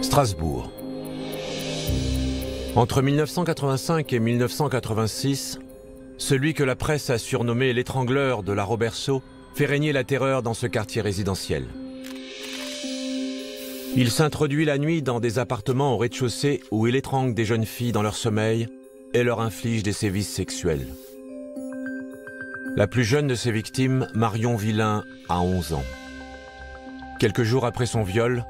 Strasbourg. Entre 1985 et 1986, celui que la presse a surnommé l'étrangleur de la Roberceau fait régner la terreur dans ce quartier résidentiel. Il s'introduit la nuit dans des appartements au rez-de-chaussée où il étrangle des jeunes filles dans leur sommeil et leur inflige des sévices sexuels. La plus jeune de ses victimes, Marion Villain, a 11 ans. Quelques jours après son viol,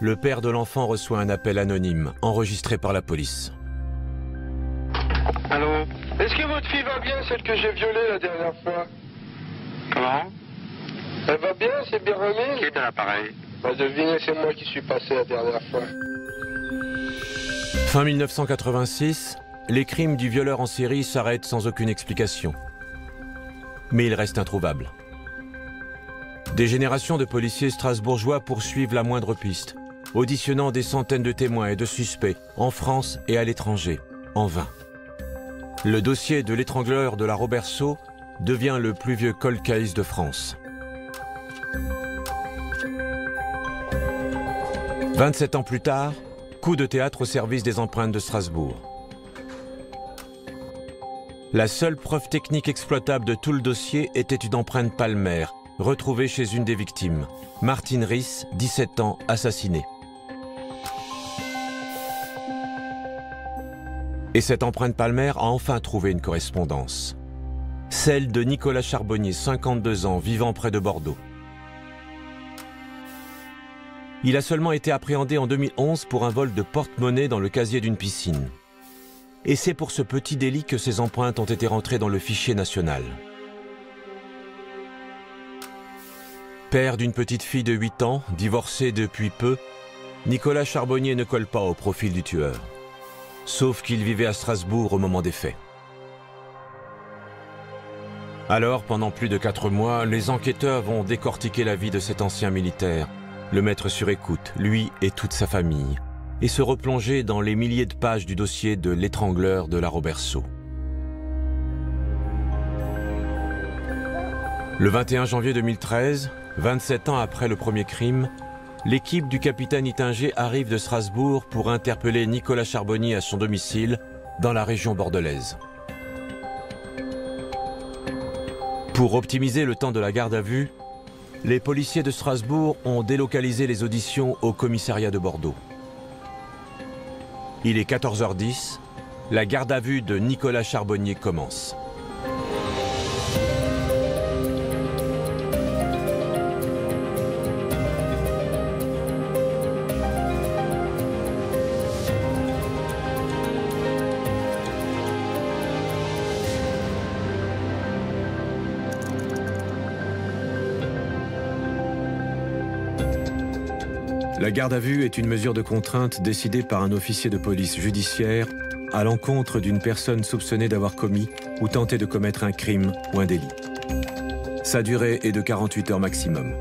le père de l'enfant reçoit un appel anonyme, enregistré par la police. Allô? Est-ce que votre fille va bien, celle que j'ai violée la dernière fois? Comment? Elle va bien, c'est bien remis? Qui est à l'appareil? Bah, devinez, c'est moi qui suis passé la dernière fois. Fin 1986, les crimes du violeur en série s'arrêtent sans aucune explication. Mais il reste introuvable. Des générations de policiers strasbourgeois poursuivent la moindre piste, auditionnant des centaines de témoins et de suspects, en France et à l'étranger, en vain. Le dossier de l'étrangleur de la Roberceau devient le plus vieux cold case de France. 27 ans plus tard, coup de théâtre au service des empreintes de Strasbourg. La seule preuve technique exploitable de tout le dossier était une empreinte palmaire, retrouvée chez une des victimes, Martine Riss, 17 ans, assassinée. Et cette empreinte palmaire a enfin trouvé une correspondance. Celle de Nicolas Charbonnier, 52 ans, vivant près de Bordeaux. Il a seulement été appréhendé en 2011 pour un vol de porte-monnaie dans le casier d'une piscine. Et c'est pour ce petit délit que ces empreintes ont été rentrées dans le fichier national. Père d'une petite fille de 8 ans, divorcé depuis peu, Nicolas Charbonnier ne colle pas au profil du tueur. Sauf qu'il vivait à Strasbourg au moment des faits. Alors, pendant plus de 4 mois, les enquêteurs vont décortiquer la vie de cet ancien militaire, le mettre sur écoute, lui et toute sa famille, et se replonger dans les milliers de pages du dossier de l'étrangleur de la Roberceau. Le 21 janvier 2013, 27 ans après le premier crime, l'équipe du capitaine Ittinger arrive de Strasbourg pour interpeller Nicolas Charbonnier à son domicile, dans la région bordelaise. Pour optimiser le temps de la garde à vue, les policiers de Strasbourg ont délocalisé les auditions au commissariat de Bordeaux. Il est 14h10, la garde à vue de Nicolas Charbonnier commence. La garde à vue est une mesure de contrainte décidée par un officier de police judiciaire à l'encontre d'une personne soupçonnée d'avoir commis ou tenté de commettre un crime ou un délit. Sa durée est de 48 heures maximum.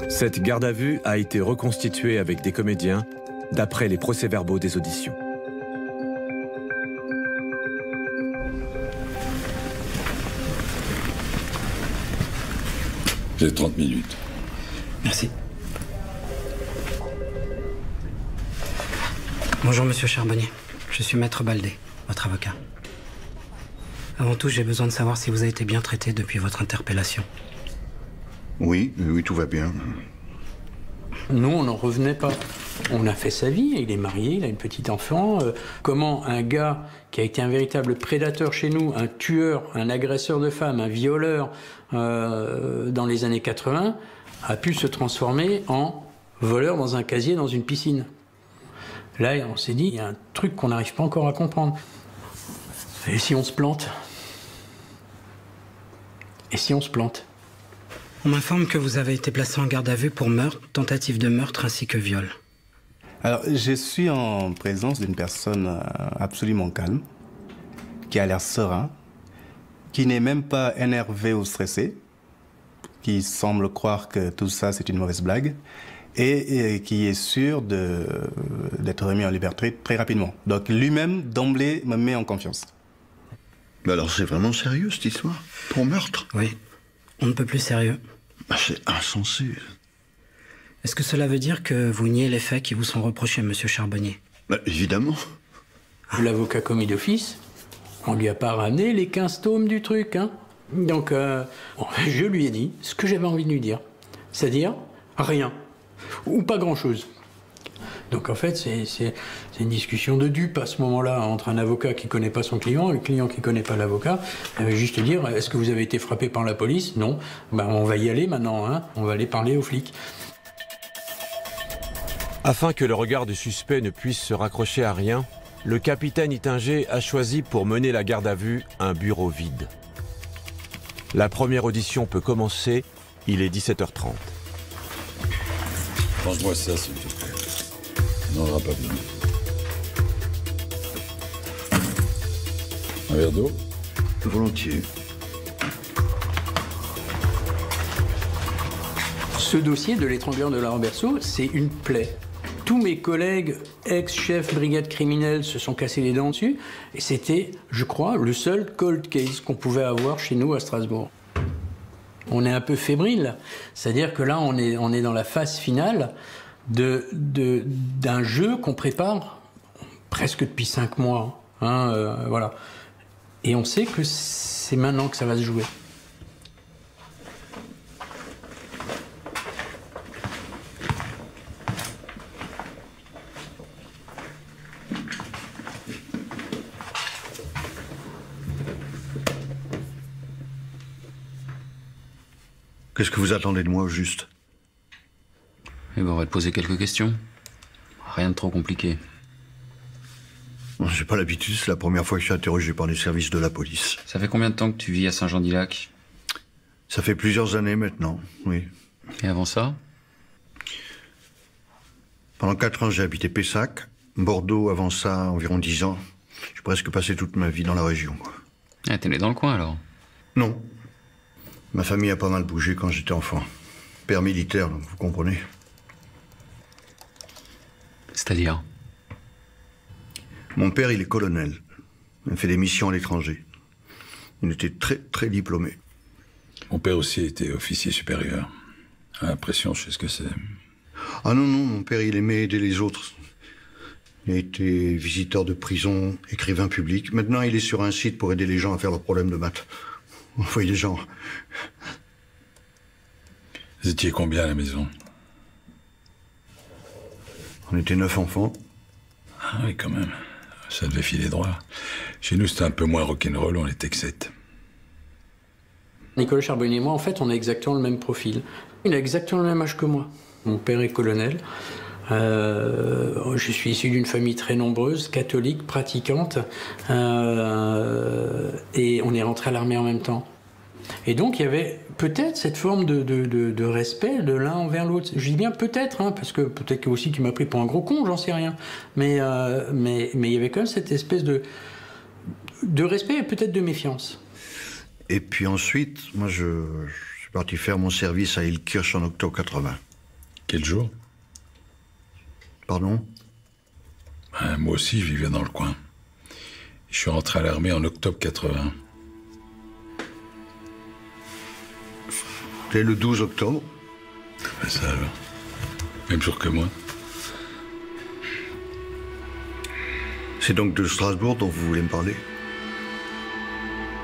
Cette garde à vue a été reconstituée avec des comédiens d'après les procès-verbaux des auditions. J'ai 30 minutes. Merci. Bonjour, monsieur Charbonnier. Je suis Maître Baldé, votre avocat. Avant tout, j'ai besoin de savoir si vous avez été bien traité depuis votre interpellation. Oui, tout va bien. Nous, on n'en revenait pas. On a fait sa vie, il est marié, il a une petite enfant. Comment un gars qui a été un véritable prédateur chez nous, un tueur, un agresseur de femmes, un violeur dans les années 80, a pu se transformer en voleur dans un casier dans une piscine. Là, on s'est dit, il y a un truc qu'on n'arrive pas encore à comprendre. Et si on se plante? Et si on se plante? On m'informe que vous avez été placé en garde à vue pour meurtre, tentative de meurtre ainsi que viol. Alors, je suis en présence d'une personne absolument calme, qui a l'air serein, qui n'est même pas énervé ou stressé, qui semble croire que tout ça c'est une mauvaise blague, et qui est sûr d'être remis en liberté très rapidement. Donc lui-même, d'emblée, me met en confiance. Mais alors c'est vraiment sérieux cette histoire? Pour meurtre? Oui, on ne peut plus sérieux. C'est insensé. Est-ce que cela veut dire que vous niez les faits qui vous sont reprochés, monsieur Charbonnier? Bah, évidemment. L'avocat commis d'office, on lui a pas ramené les 15 tomes du truc, hein. Donc, je lui ai dit ce que j'avais envie de lui dire. C'est-à-dire, rien. Ou pas grand-chose. Donc en fait, c'est une discussion de dupes à ce moment-là entre un avocat qui ne connaît pas son client et le client qui ne connaît pas l'avocat. Juste dire, est-ce que vous avez été frappé par la police? Non. Ben, on va y aller maintenant, hein. On va aller parler aux flics. Afin que le regard du suspect ne puisse se raccrocher à rien, le capitaine Ittinger a choisi pour mener la garde à vue un bureau vide. La première audition peut commencer, il est 17h30. Range-moi ça, s'il te plaît. On n'en aura pas besoin. Un verre d'eau? Volontiers. Ce dossier de l'étrangleur de la Ramberceau, c'est une plaie. Tous mes collègues ex-chefs brigade criminelle se sont cassés les dents dessus, et c'était, je crois, le seul cold case qu'on pouvait avoir chez nous à Strasbourg. On est un peu fébrile, c'est-à-dire que là, on est dans la phase finale d'un jeu qu'on prépare presque depuis 5 mois. Hein, voilà. Et on sait que c'est maintenant que ça va se jouer. Qu'est-ce que vous attendez de moi, au juste? Eh ben, on va te poser quelques questions. Rien de trop compliqué. J'ai pas l'habitude, c'est la première fois que je suis interrogé par les services de la police. Ça fait combien de temps que tu vis à Saint-Jean-d'Illac? Ça fait plusieurs années maintenant, oui. Et avant ça? Pendant 4 ans, j'ai habité Pessac. Bordeaux, avant ça, environ 10 ans. J'ai presque passé toute ma vie dans la région, quoi. Ah, t'es né dans le coin, alors? Non. Ma famille a pas mal bougé quand j'étais enfant. Père militaire, donc vous comprenez. C'est-à-dire? Mon père, il est colonel. Il a fait des missions à l'étranger. Il était très, très diplômé. Mon père aussi était officier supérieur. À l'impression, je sais ce que c'est. Ah non, non, mon père, il aimait aider les autres. Il a été visiteur de prison, écrivain public. Maintenant, il est sur un site pour aider les gens à faire leurs problèmes de maths. Vous voyez les gens. Vous étiez combien à la maison? On était 9 enfants. Ah oui, quand même. Ça devait filer droit. Chez nous, c'était un peu moins rock'n'roll, on était que 7. Nicolas Charbonnier et moi, en fait, on a exactement le même profil. Il a exactement le même âge que moi. Mon père est colonel. Je suis issu d'une famille très nombreuse, catholique, pratiquante. Et on est rentré à l'armée en même temps. Et donc, il y avait peut-être cette forme de respect de l'un envers l'autre. Je dis bien peut-être, hein, parce que peut-être aussi qu'il m'a pris pour un gros con, j'en sais rien. Mais il y avait quand même cette espèce de respect et peut-être de méfiance. Et puis ensuite, moi, je suis parti faire mon service à Ilkirch en octobre 80. Quel jour? Pardon? Moi aussi, je vivais dans le coin. Je suis rentré à l'armée en octobre 80. C'était le 12 octobre. Ben ça alors. Même jour que moi. C'est donc de Strasbourg dont vous voulez me parler?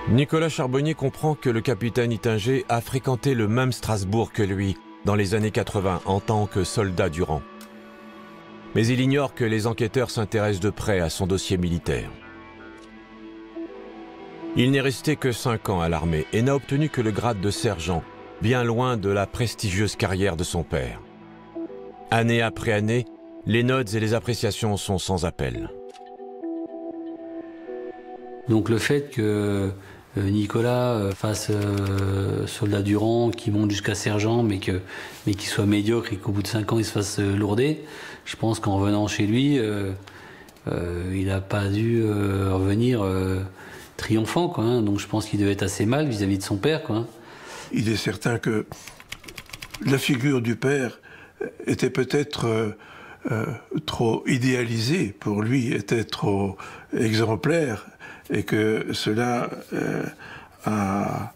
Nicolas Charbonnier comprend que le capitaine Ittinger a fréquenté le même Strasbourg que lui dans les années 80 en tant que soldat du rang. Mais il ignore que les enquêteurs s'intéressent de près à son dossier militaire. Il n'est resté que 5 ans à l'armée et n'a obtenu que le grade de sergent, bien loin de la prestigieuse carrière de son père. Année après année, les notes et les appréciations sont sans appel. Donc le fait que Nicolas fasse soldat du rang, qui monte jusqu'à sergent, mais qu'il soit médiocre et qu'au bout de 5 ans il se fasse lourder, je pense qu'en revenant chez lui, il n'a pas dû revenir triomphant, quoi, hein. Donc je pense qu'il devait être assez mal vis-à-vis de son père, quoi, hein. Il est certain que la figure du père était peut-être trop idéalisée pour lui, était trop exemplaire, et que cela a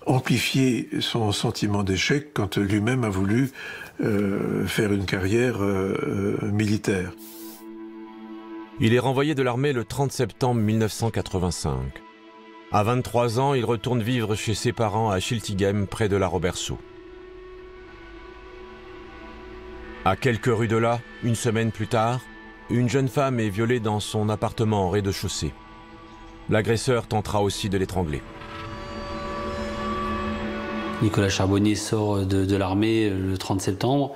amplifié son sentiment d'échec quand lui-même a voulu faire une carrière militaire. Il est renvoyé de l'armée le 30 septembre 1985. À 23 ans, il retourne vivre chez ses parents à Schiltigheim, près de la Robertsau. À quelques rues de là, une semaine plus tard, une jeune femme est violée dans son appartement au rez-de-chaussée. L'agresseur tentera aussi de l'étrangler. Nicolas Charbonnier sort de l'armée le 30 septembre.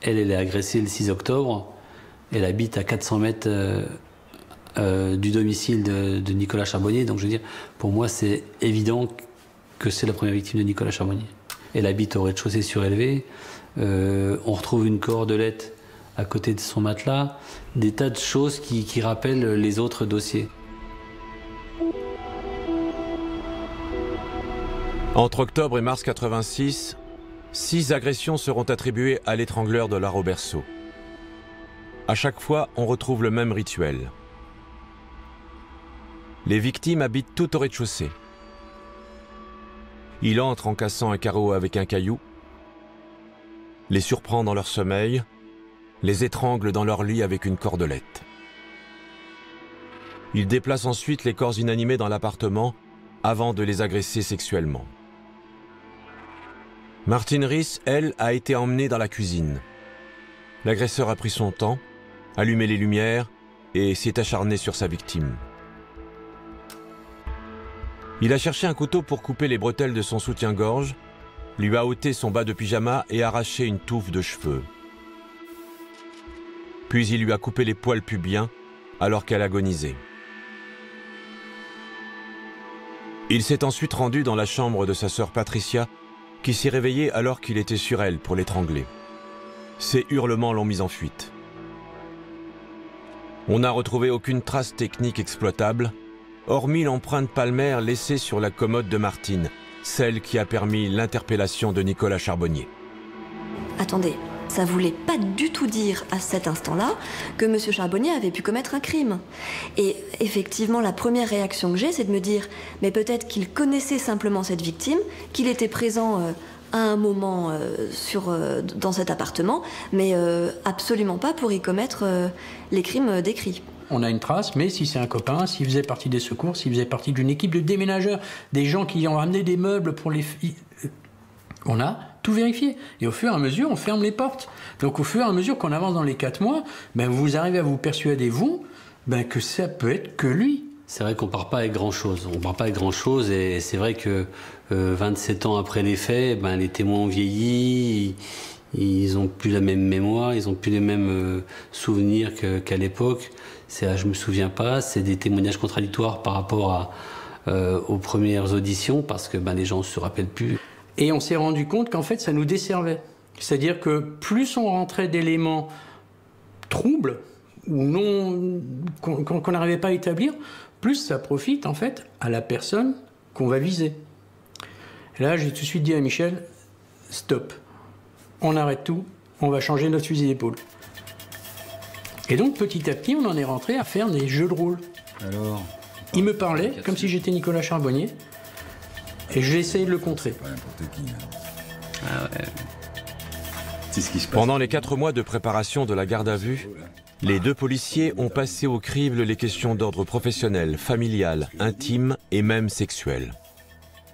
Elle est agressée le 6 octobre. Elle habite à 400 mètres du domicile de Nicolas Charbonnier. Donc je veux dire, pour moi, c'est évident que c'est la première victime de Nicolas Charbonnier. Elle habite au rez-de-chaussée surélevé. On retrouve une cordelette à côté de son matelas. Des tas de choses qui rappellent les autres dossiers. Entre octobre et mars 86, 6 agressions seront attribuées à l'étrangleur de la Robertsau. À chaque fois, on retrouve le même rituel. Les victimes habitent tout au rez-de-chaussée. Il entre en cassant un carreau avec un caillou, les surprend dans leur sommeil, les étrangle dans leur lit avec une cordelette. Il déplace ensuite les corps inanimés dans l'appartement avant de les agresser sexuellement. Martine Riss, elle, a été emmenée dans la cuisine. L'agresseur a pris son temps, allumé les lumières et s'est acharné sur sa victime. Il a cherché un couteau pour couper les bretelles de son soutien-gorge, lui a ôté son bas de pyjama et arraché une touffe de cheveux. Puis il lui a coupé les poils pubiens alors qu'elle agonisait. Il s'est ensuite rendu dans la chambre de sa sœur Patricia, qui s'est réveillée alors qu'il était sur elle pour l'étrangler. Ses hurlements l'ont mise en fuite. On n'a retrouvé aucune trace technique exploitable, hormis l'empreinte palmaire laissée sur la commode de Martine, celle qui a permis l'interpellation de Nicolas Charbonnier. Attendez, ça voulait pas du tout dire à cet instant-là que M. Charbonnier avait pu commettre un crime. Et effectivement, la première réaction que j'ai, c'est de me dire, mais peut-être qu'il connaissait simplement cette victime, qu'il était présent à un moment dans cet appartement, mais absolument pas pour y commettre les crimes décrits. On a une trace, mais si c'est un copain, s'il faisait partie des secours, s'il faisait partie d'une équipe de déménageurs, des gens qui ont ramené des meubles pour les filles, on a tout vérifié. Et au fur et à mesure, on ferme les portes. Donc au fur et à mesure qu'on avance dans les 4 mois, vous arrivez à vous persuader, vous, que ça peut être que lui. C'est vrai qu'on part pas avec grand-chose. On part pas avec grand-chose et c'est vrai que 27 ans après les faits, les témoins ont vieilli, ils ont plus la même mémoire, ils ont plus les mêmes souvenirs qu'à l'époque. Je me souviens pas, c'est des témoignages contradictoires par rapport aux premières auditions parce que les gens se rappellent plus. Et on s'est rendu compte qu'en fait, ça nous desservait. C'est-à-dire que plus on rentrait d'éléments troubles ou non qu'on n'arrivait pas à établir, plus ça profite en fait à la personne qu'on va viser. Et là, j'ai tout de suite dit à Michel, stop, on arrête tout, on va changer notre fusil d'épaule. Et donc petit à petit, on en est rentré à faire des jeux de rôle. Alors, il me parlait comme si j'étais Nicolas Charbonnier. Et j'ai essayé de le contrer. pas n'importe qui. Ah ouais. C'est ce qui se passe. Pendant les 4 mois de préparation de la garde à vue, les 2 policiers ont passé au crible les questions d'ordre professionnel, familial, intime et même sexuel.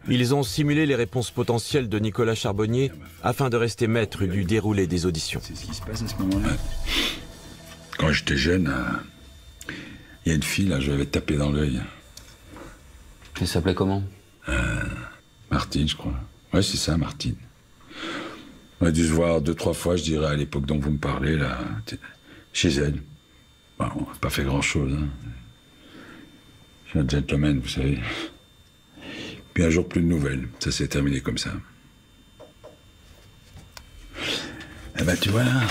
Ils ont simulé les réponses potentielles de Nicolas Charbonnier afin de rester maître du déroulé des auditions. C'est ce qui se passe à ce moment-là. Quand j'étais jeune, il y a une fille, là, je l'avais tapé dans l'œil. Elle s'appelait comment? Martine, je crois. Ouais, c'est ça, Martine. On a dû se voir 2-3 fois, je dirais, à l'époque dont vous me parlez, là, chez elle. Bon, on n'a pas fait grand-chose, hein. Je suis un gentleman, vous savez. Puis un jour, plus de nouvelles. Ça s'est terminé comme ça. Eh ben, tu vois, là,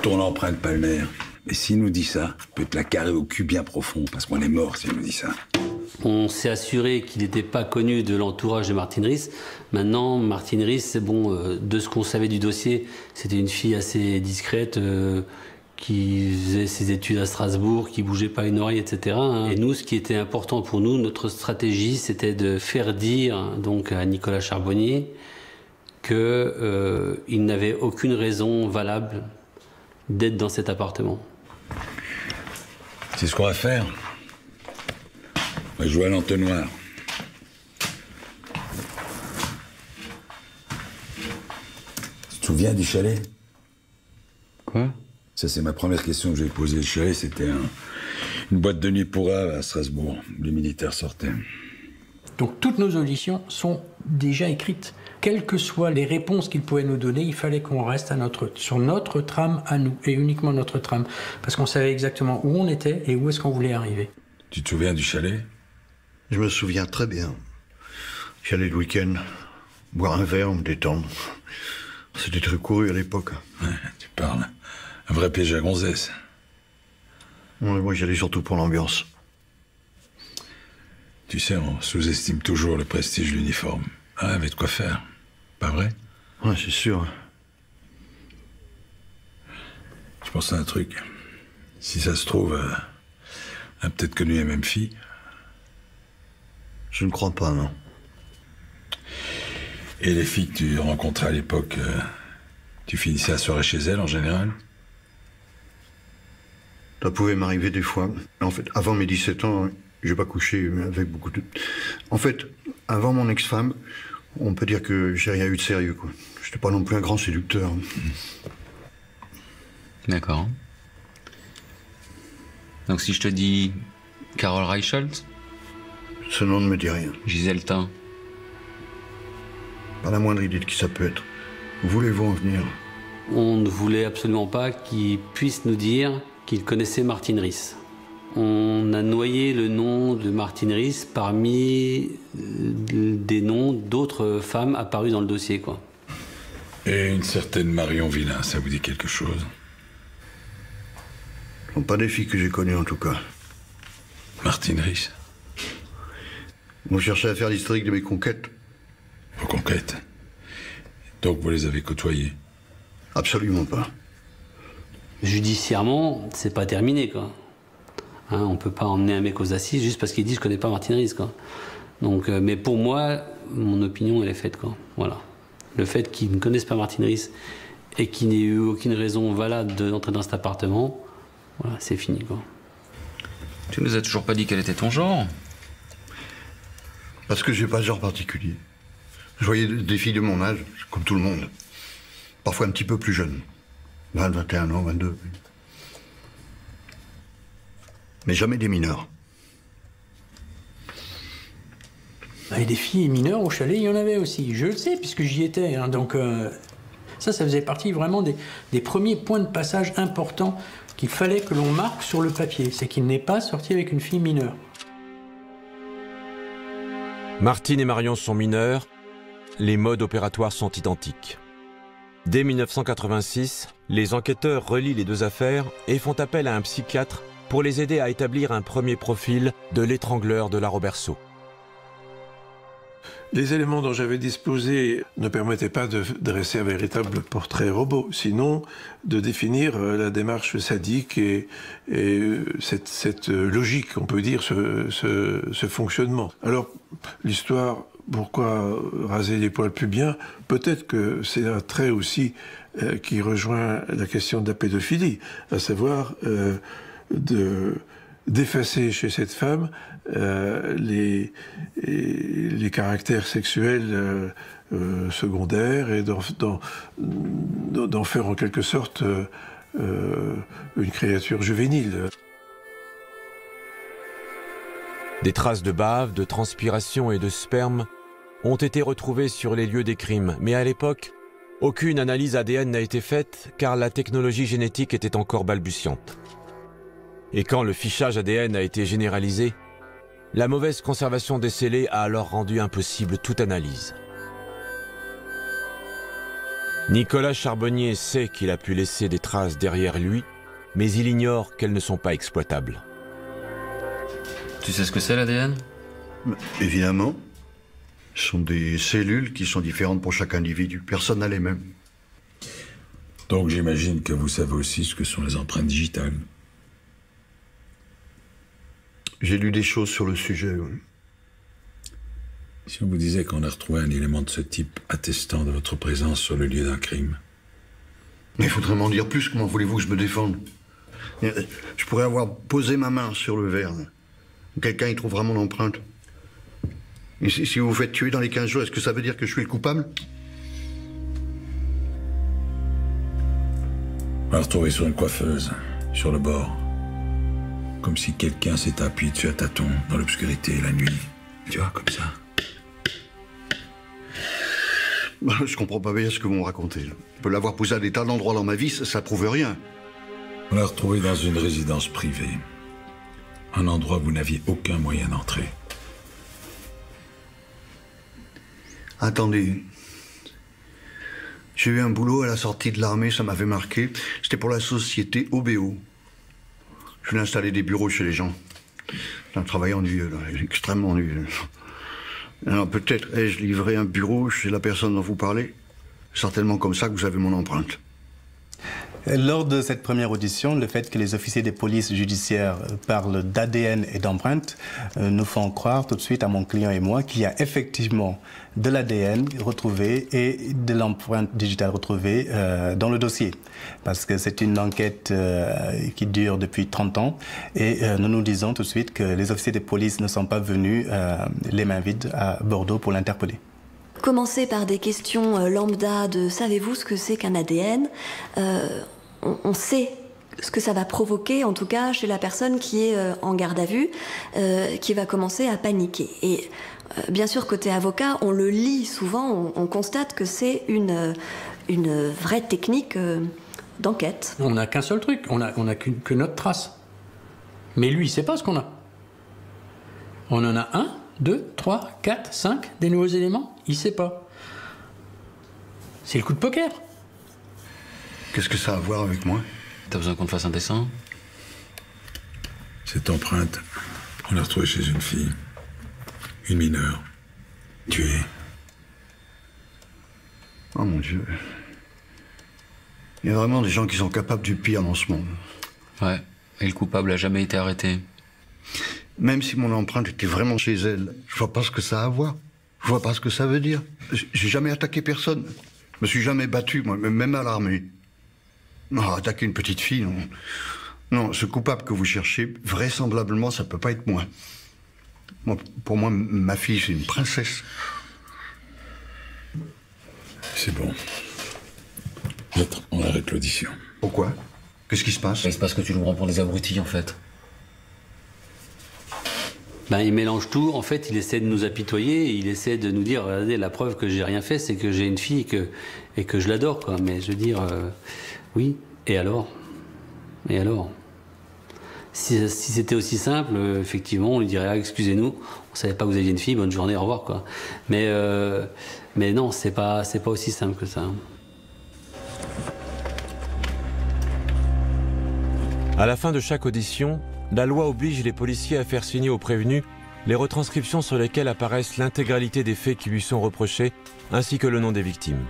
ton empreinte palmaire. Mais s'il nous dit ça, on peut te la carrer au cul bien profond, parce qu'on est mort s'il nous dit ça. On s'est assuré qu'il n'était pas connu de l'entourage de Martine Riss. Maintenant, Martine Riss, de ce qu'on savait du dossier, c'était une fille assez discrète, qui faisait ses études à Strasbourg, qui bougeait pas une oreille, etc. Et nous, ce qui était important pour nous, notre stratégie, c'était de faire dire donc à Nicolas Charbonnier qu'il n'avait aucune raison valable d'être dans cet appartement. C'est ce qu'on va faire. On va jouer à l'entonnoir. Tu te souviens du chalet? Quoi? Ça, c'est ma première question que j'ai posée. Le chalet, c'était une boîte de nuit pour à Strasbourg, où les militaires sortaient. Donc toutes nos auditions sont déjà écrites. Quelles que soient les réponses qu'ils pouvaient nous donner, il fallait qu'on reste sur notre trame à nous, et uniquement notre trame. Parce qu'on savait exactement où on était et où est-ce qu'on voulait arriver. Tu te souviens du chalet? Je me souviens très bien. J'allais le week-end, boire un verre, me détendre. C'était très couru à l'époque. Ouais, tu parles. Un vrai piège à gonzesse. Ouais, moi, j'y allais surtout pour l'ambiance. Tu sais, on sous-estime toujours le prestige de l'uniforme. Ah, avait de quoi faire. Pas vrai? Ouais, c'est sûr. Je pense à un truc. Si ça se trouve, elle a peut-être connu la même fille. Je ne crois pas, non. Et les filles que tu rencontrais à l'époque, tu finissais la soirée chez elles en général? Ça pouvait m'arriver des fois. En fait, avant mes 17 ans, j'ai pas couché avec beaucoup de... En fait, avant mon ex-femme, on peut dire que j'ai rien eu de sérieux, quoi. J'étais pas non plus un grand séducteur. D'accord. Donc si je te dis Carole Reichelt? Ce nom ne me dit rien. Gisèle Tin? Pas la moindre idée de qui ça peut être. Où voulez-vous en venir? On ne voulait absolument pas qu'il puisse nous dire qu'il connaissait Martine Riss. On a noyé le nom de Martine Riss parmi des noms d'autres femmes apparues dans le dossier, quoi. Et une certaine Marion Villain, ça vous dit quelque chose? Ce sont pas des filles que j'ai connues, en tout cas. Martine Riss? Vous cherchez à faire l'historique de mes conquêtes? Vos conquêtes? Donc vous les avez côtoyées? Absolument pas. Judiciairement, c'est pas terminé, quoi. Hein, on peut pas emmener un mec aux assises juste parce qu'il dit je connais pas Martine Riss, quoi. Donc, mais pour moi, mon opinion, elle est faite, quoi. Voilà. Le fait qu'ils ne connaissent pas Martine Riss et qu'il n'ait eu aucune raison valable d'entrer dans cet appartement, voilà, c'est fini, quoi. Tu nous as toujours pas dit quel était ton genre? Parce que j'ai pas de genre particulier. Je voyais des filles de mon âge, comme tout le monde. Parfois un petit peu plus jeunes. 20, 21 ans, 22. Mais jamais des mineurs. Et des filles mineures au chalet, il y en avait aussi. Je le sais, puisque j'y étais. Hein. Donc ça faisait partie vraiment des premiers points de passage importants qu'il fallait que l'on marque sur le papier. C'est qu'il n'est pas sorti avec une fille mineure. Martine et Marion sont mineures, les modes opératoires sont identiques. Dès 1986, les enquêteurs relient les deux affaires et font appel à un psychiatre pour les aider à établir un premier profil de l'étrangleur de la Roberceau. Les éléments dont j'avais disposé ne permettaient pas de dresser un véritable portrait robot, sinon de définir la démarche sadique et cette logique, on peut dire, ce fonctionnement. Alors, l'histoire, pourquoi raser les poils pubiens? Peut-être que c'est un trait aussi qui rejoint la question de la pédophilie, à savoir d'effacer chez cette femme les caractères sexuels secondaires et d'en faire en quelque sorte une créature juvénile. Des traces de bave, de transpiration et de sperme ont été retrouvées sur les lieux des crimes, mais à l'époque, aucune analyse ADN n'a été faite car la technologie génétique était encore balbutiante. Et quand le fichage ADN a été généralisé, la mauvaise conservation des scellés a alors rendu impossible toute analyse. Nicolas Charbonnier sait qu'il a pu laisser des traces derrière lui, mais il ignore qu'elles ne sont pas exploitables. Tu sais ce que c'est l'ADN? Évidemment. Ce sont des cellules qui sont différentes pour chaque individu. Personne n'a les mêmes. Donc j'imagine que vous savez aussi ce que sont les empreintes digitales. J'ai lu des choses sur le sujet, oui. Si on vous disait qu'on a retrouvé un élément de ce type attestant de votre présence sur le lieu d'un crime. Mais il faudrait m'en dire plus, comment voulez-vous que je me défende? Je pourrais avoir posé ma main sur le verre. Quelqu'un y trouvera mon empreinte. Et si vous vous faites tuer dans les 15 jours, est-ce que ça veut dire que je suis le coupable? On l'a retrouvé sur une coiffeuse, sur le bord. Comme si quelqu'un s'était appuyé dessus à tâtons, dans l'obscurité, la nuit. Tu vois, comme ça. Je comprends pas bien ce que vous me racontez. Je peux l'avoir posé à des tas d'endroits dans ma vie, ça prouve rien. On l'a retrouvé dans une résidence privée. Un endroit où vous n'aviez aucun moyen d'entrer. Attendez. J'ai eu un boulot à la sortie de l'armée, ça m'avait marqué. C'était pour la société OBO. Je voulais installer des bureaux chez les gens. C'est un travail ennuyeux, là, extrêmement ennuyeux. Alors peut-être ai-je livré un bureau chez la personne dont vous parlez? Certainement comme ça que vous avez mon empreinte. Lors de cette première audition, le fait que les officiers des polices judiciaires parlent d'ADN et d'empreintes nous font croire tout de suite à mon client et moi qu'il y a effectivement de l'ADN retrouvé et de l'empreinte digitale retrouvée dans le dossier. Parce que c'est une enquête qui dure depuis 30 ans et nous nous disons tout de suite que les officiers des polices ne sont pas venus les mains vides à Bordeaux pour l'interpeller. Commencer par des questions lambda de « savez-vous ce que c'est qu'un ADN ?» On sait ce que ça va provoquer, en tout cas chez la personne qui est en garde à vue, qui va commencer à paniquer. Et bien sûr, côté avocat, on le lit souvent, on constate que c'est une vraie technique d'enquête. On n'a qu'un seul truc, on n'a que notre trace. Mais lui, il ne sait pas ce qu'on a. On en a 1, 2, 3, 4, 5 des nouveaux éléments, il ne sait pas. C'est le coup de poker. Qu'est-ce que ça a à voir avec moi? T'as besoin qu'on te fasse un dessin? Cette empreinte, on l'a retrouvée chez une fille. Une mineure. Tuée. Oh mon Dieu. Il y a vraiment des gens qui sont capables du pire dans ce monde. Ouais, et le coupable a jamais été arrêté. Même si mon empreinte était vraiment chez elle, je vois pas ce que ça a à voir. Je vois pas ce que ça veut dire. J'ai jamais attaqué personne. Je me suis jamais battu, moi, même à l'armée. Non, attaquer une petite fille, non. Non, ce coupable que vous cherchez, vraisemblablement, ça peut pas être moi. Pour moi, ma fille, c'est une princesse. C'est bon. Maître, on arrête l'audition. Pourquoi? Qu'est-ce qui se passe? Il se passe que tu nous prends pour des abrutis, en fait. Ben, il mélange tout. En fait, il essaie de nous apitoyer. Il essaie de nous dire, regardez, la preuve que j'ai rien fait, c'est que j'ai une fille et que je l'adore, quoi. Mais je veux dire, oui. Et alors? Et alors? Si c'était aussi simple, effectivement, on lui dirait, ah, excusez-nous, on savait pas que vous aviez une fille, bonne journée, au revoir, quoi. Mais non, c'est pas aussi simple que ça. À la fin de chaque audition, la loi oblige les policiers à faire signer aux prévenus les retranscriptions sur lesquelles apparaissent l'intégralité des faits qui lui sont reprochés, ainsi que le nom des victimes.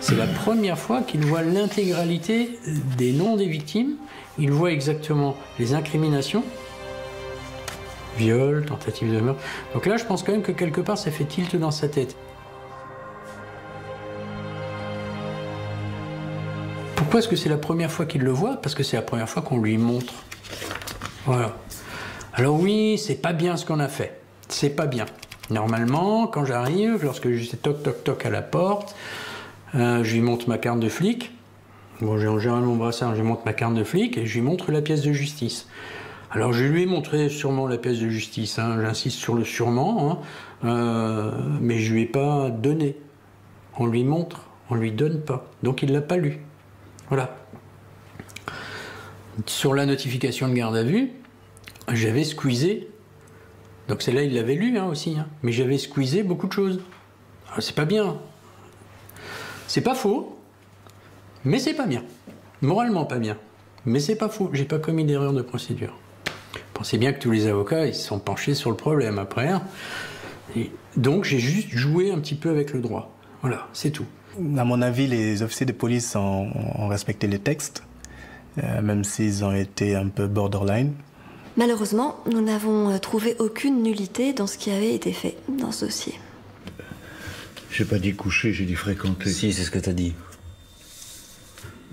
C'est la première fois qu'il voit l'intégralité des noms des victimes. Il voit exactement les incriminations, viol, tentative de meurtre. Donc là, je pense quand même que quelque part, ça fait tilt dans sa tête. Pourquoi est-ce que c'est la première fois qu'il le voit? Parce que c'est la première fois qu'on lui montre. Voilà. Alors oui, c'est pas bien ce qu'on a fait. C'est pas bien. Normalement, quand j'arrive, lorsque je sais toc toc toc à la porte, je lui montre ma carte de flic. Bon, j'ai en général mon brassard, je lui montre ma carte de flic et je lui montre la pièce de justice. Alors je lui ai montré sûrement la pièce de justice, hein, j'insiste sur le sûrement, hein, mais je lui ai pas donné. On lui montre, on lui donne pas. Donc il l'a pas lu. Voilà. Sur la notification de garde à vue, j'avais squeezé, donc celle-là il l'avait lu, hein, aussi, hein, mais j'avais squeezé beaucoup de choses. Alors, c'est pas bien. C'est pas faux, mais c'est pas bien. Moralement pas bien, mais c'est pas faux. J'ai pas commis d'erreur de procédure. Pensez bien que tous les avocats, ils se sont penchés sur le problème après. Hein. Et Donc j'ai juste joué un petit peu avec le droit. Voilà, c'est tout. À mon avis, les officiers de police ont respecté les textes, même s'ils ont été un peu borderline. Malheureusement, nous n'avons trouvé aucune nullité dans ce qui avait été fait dans ce dossier. J'ai pas dit coucher, j'ai dit fréquenter. Si, c'est ce que t'as dit.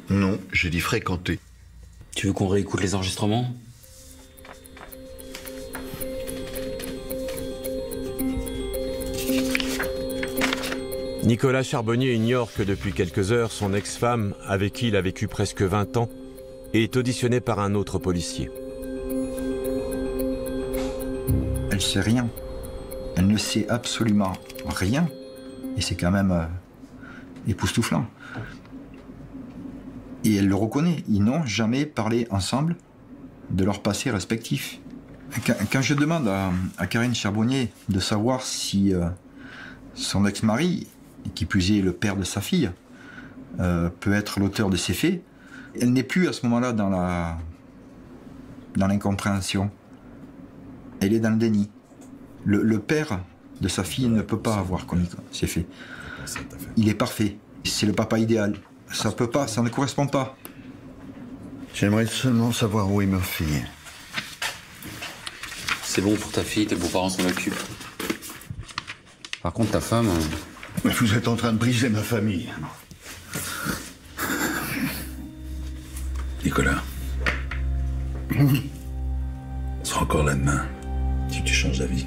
Non, j'ai dit fréquenter. Tu veux qu'on réécoute les enregistrements ? Nicolas Charbonnier ignore que depuis quelques heures, son ex-femme, avec qui il a vécu presque 20 ans, est auditionnée par un autre policier. Elle sait rien. Elle ne sait absolument rien. Et c'est quand même époustouflant. Et elle le reconnaît. Ils n'ont jamais parlé ensemble de leur passé respectif. Quand je demande à Karine Charbonnier de savoir si son ex-mari, qui plus est le père de sa fille, peut être l'auteur de ces faits, elle n'est plus à ce moment-là dans l'incompréhension. Elle est dans le déni. Le père de sa fille ne peut pas avoir commis ces faits. Il est parfait. C'est le papa idéal. Ça peut pas, ça ne correspond pas. J'aimerais seulement savoir où est ma fille. C'est bon pour ta fille, tes beaux-parents s'en occupent. Par contre, ta femme... Mais vous êtes en train de briser ma famille. Nicolas. Oui. On sera encore là demain, si tu changes d'avis.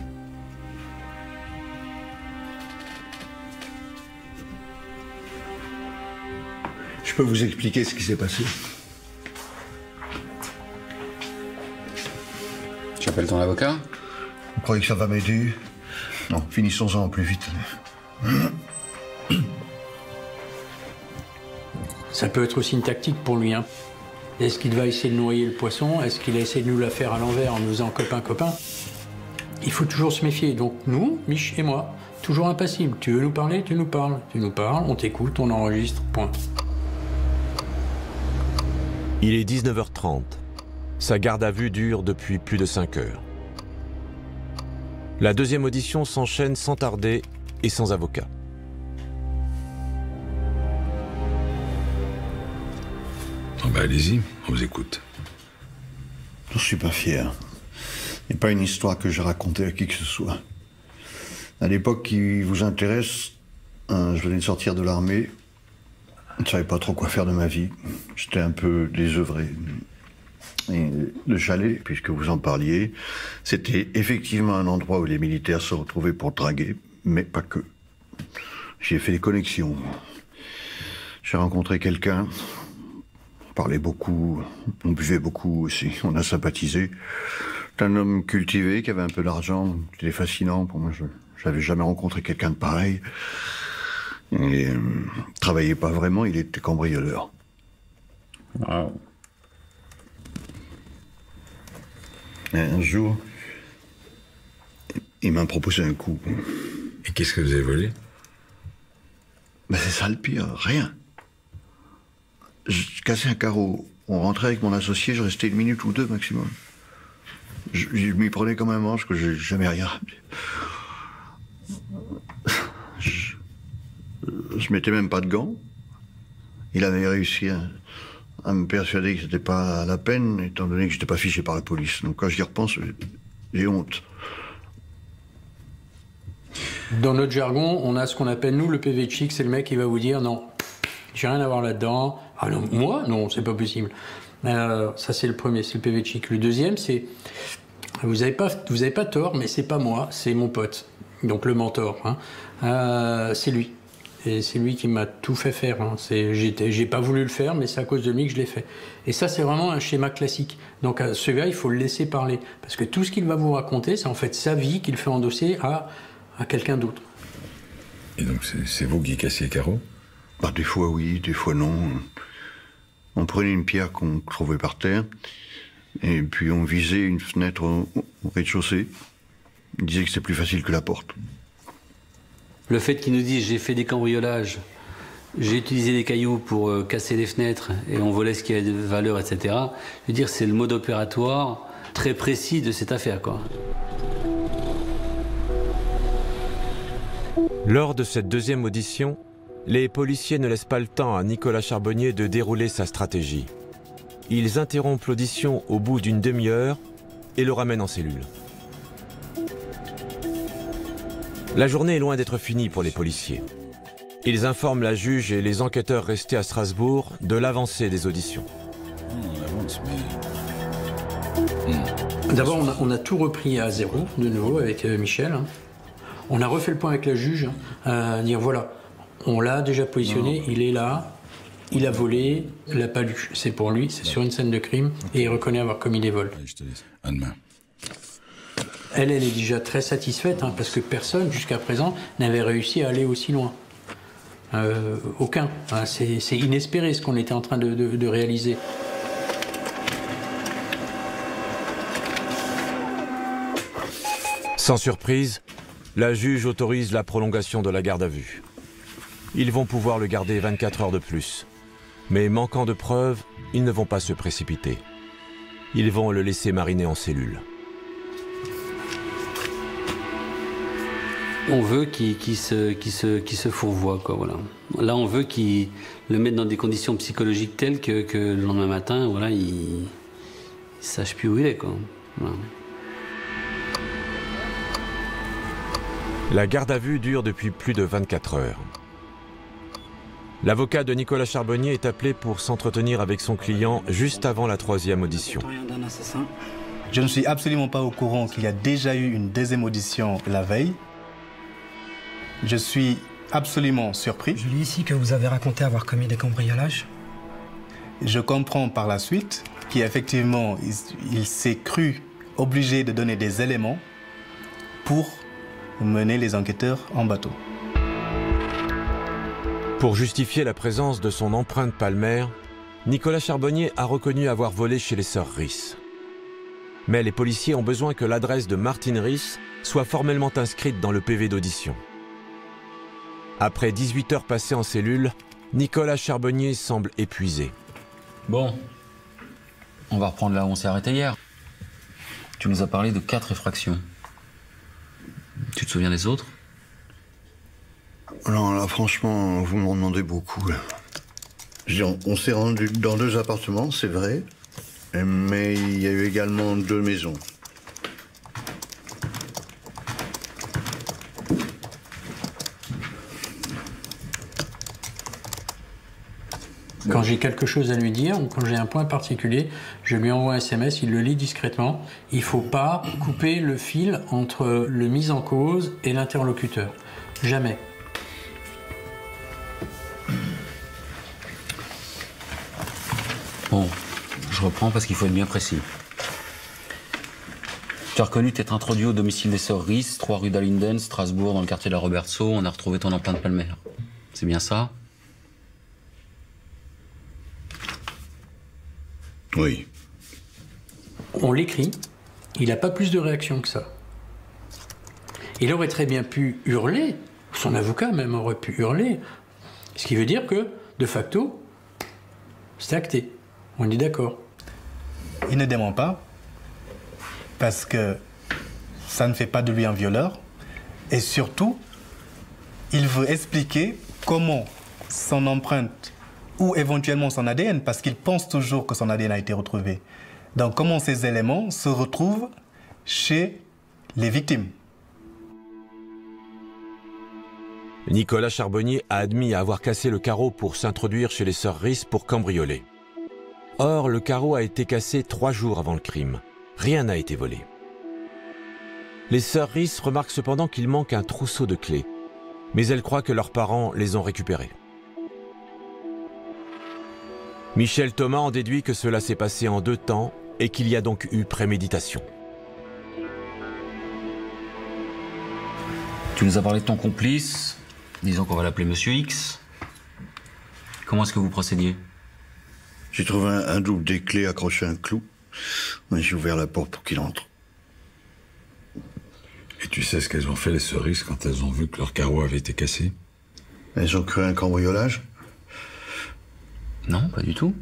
Je peux vous expliquer ce qui s'est passé. Tu appelles ton avocat ? Vous croyez que ça va m'aider? Non, finissons-en au plus vite. Ça peut être aussi une tactique pour lui. Hein. Est-ce qu'il va essayer de noyer le poisson? Est-ce qu'il a essayé de nous la faire à l'envers en nous faisant copain-copain? Il faut toujours se méfier. Donc nous, Mich et moi, toujours impassibles. Tu veux nous parler, tu nous parles. Tu nous parles, on t'écoute, on enregistre, point. Il est 19h30. Sa garde à vue dure depuis plus de 5 heures. La deuxième audition s'enchaîne sans tarder et sans avocat. Oh bah allez-y, on vous écoute. Je suis pas fier. Ce n'est pas une histoire que j'ai racontée à qui que ce soit. À l'époque qui vous intéresse, je venais de sortir de l'armée. Je ne savais pas trop quoi faire de ma vie. J'étais un peu désœuvré. Et le chalet, puisque vous en parliez, c'était effectivement un endroit où les militaires se retrouvaient pour draguer, mais pas que. J'ai fait des connexions. J'ai rencontré quelqu'un, on parlait beaucoup, on buvait beaucoup aussi, on a sympathisé. C'est un homme cultivé, qui avait un peu d'argent, qui était fascinant pour moi. Je n'avais jamais rencontré quelqu'un de pareil. Et travaillait pas vraiment, il était cambrioleur. Wow. Et un jour, il m'a proposé un coup. Et qu'est-ce que vous avez volé? Ben c'est ça le pire, rien. Je cassais un carreau, on rentrait avec mon associé, je restais 1 minute ou 2 maximum. Je m'y prenais comme un manche que j'ai jamais rien rappelé. Je mettais même pas de gants. Il avait réussi à me persuader que c'était pas la peine, étant donné que j'étais pas fiché par la police. Donc quand j'y repense, j'ai honte. Dans notre jargon, on a ce qu'on appelle, nous, le PV chic, c'est le mec qui va vous dire non, j'ai rien à voir là-dedans. Ah non, moi, non, c'est pas possible. Ça, c'est le premier, c'est le PV chic. Le deuxième, c'est vous avez pas tort, mais c'est pas moi, c'est mon pote. Donc le mentor, hein. C'est lui. Et c'est lui qui m'a tout fait faire. Hein. J'ai pas voulu le faire, mais c'est à cause de lui que je l'ai fait. Et ça, c'est vraiment un schéma classique. Donc ce gars, il faut le laisser parler. Parce que tout ce qu'il va vous raconter, c'est en fait sa vie qu'il fait endosser à quelqu'un d'autre. Et donc c'est vous qui cassiez les carreaux? Bah, des fois oui, des fois non. On prenait une pierre qu'on trouvait par terre, et puis on visait une fenêtre au rez-de-chaussée. Il disait que c'était plus facile que la porte. Le fait qu'il nous dise j'ai fait des cambriolages, j'ai utilisé des cailloux pour casser les fenêtres et on volait ce qui avait de valeur, etc. Je veux dire, c'est le mode opératoire très précis de cette affaire, quoi. Lors de cette deuxième audition, les policiers ne laissent pas le temps à Nicolas Charbonnier de dérouler sa stratégie. Ils interrompent l'audition au bout d'une demi-heure et le ramènent en cellule. La journée est loin d'être finie pour les policiers. Ils informent la juge et les enquêteurs restés à Strasbourg de l'avancée des auditions. D'abord, on a tout repris à zéro, de nouveau, avec Michel. On a refait le point avec la juge, à dire voilà, on l'a déjà positionné, il est là, il a volé, il l'a pas lu. C'est pour lui, c'est sur une scène de crime, et il reconnaît avoir commis des vols. Je te laisse. À demain. Elle est déjà très satisfaite, parce que personne, jusqu'à présent, n'avait réussi à aller aussi loin. Aucun. C'est inespéré ce qu'on était en train de réaliser. Sans surprise, la juge autorise la prolongation de la garde à vue. Ils vont pouvoir le garder 24 heures de plus. Mais manquant de preuves, ils ne vont pas se précipiter. Ils vont le laisser mariner en cellule. On veut qu'il se fourvoie, quoi, voilà. Là, on veut qu'il le mette dans des conditions psychologiques telles que le lendemain matin, voilà, il sache plus où il est, quoi. Voilà. La garde à vue dure depuis plus de 24 heures. L'avocat de Nicolas Charbonnier est appelé pour s'entretenir avec son client juste avant la troisième audition. Je ne suis absolument pas au courant qu'il y a déjà eu une deuxième audition la veille. Je suis absolument surpris. Je lis ici que vous avez raconté avoir commis des cambriolages. Je comprends par la suite qu'effectivement, il s'est cru obligé de donner des éléments pour mener les enquêteurs en bateau. Pour justifier la présence de son empreinte palmaire, Nicolas Charbonnier a reconnu avoir volé chez les sœurs Ries. Mais les policiers ont besoin que l'adresse de Martine Ries soit formellement inscrite dans le PV d'audition. Après 18 heures passées en cellule, Nicolas Charbonnier semble épuisé. Bon, on va reprendre là où on s'est arrêté hier. Tu nous as parlé de 4 effractions. Tu te souviens des autres? Non, là, franchement, vous m'en demandez beaucoup. Là. On s'est rendu dans 2 appartements, c'est vrai, mais il y a eu également 2 maisons. Quand j'ai quelque chose à lui dire ou quand j'ai un point particulier, je lui envoie un SMS, il le lit discrètement. Il ne faut pas couper le fil entre le mis en cause et l'interlocuteur. Jamais. Bon, je reprends parce qu'il faut être bien précis. Tu as reconnu t'être introduit au domicile des sœurs Ries, 3 rue d'Alinden, Strasbourg, dans le quartier de la Robertso. On a retrouvé ton empreinte palmaire. C'est bien ça? Oui. On l'écrit, il n'a pas plus de réaction que ça. Il aurait très bien pu hurler, son avocat même aurait pu hurler, ce qui veut dire que, de facto, c'est acté. On est d'accord. Il ne dément pas, parce que ça ne fait pas de lui un violeur, et surtout, il veut expliquer comment son empreinte ou éventuellement son ADN, parce qu'il pense toujours que son ADN a été retrouvé. Donc comment ces éléments se retrouvent chez les victimes. Nicolas Charbonnier a admis avoir cassé le carreau pour s'introduire chez les sœurs Ries pour cambrioler. Or, le carreau a été cassé 3 jours avant le crime. Rien n'a été volé. Les sœurs Ries remarquent cependant qu'il manque un trousseau de clés, mais elles croient que leurs parents les ont récupérés. Michel Thomas en déduit que cela s'est passé en 2 temps et qu'il y a donc eu préméditation. Tu nous as parlé de ton complice. Disons qu'on va l'appeler Monsieur X. Comment est-ce que vous procédiez? J'ai trouvé un double des clés accroché à un clou. J'ai ouvert la porte pour qu'il entre. Et tu sais ce qu'elles ont fait, les sœurs Ries, quand elles ont vu que leur carreau avait été cassé? Elles ont cru un cambriolage? Non, pas du tout.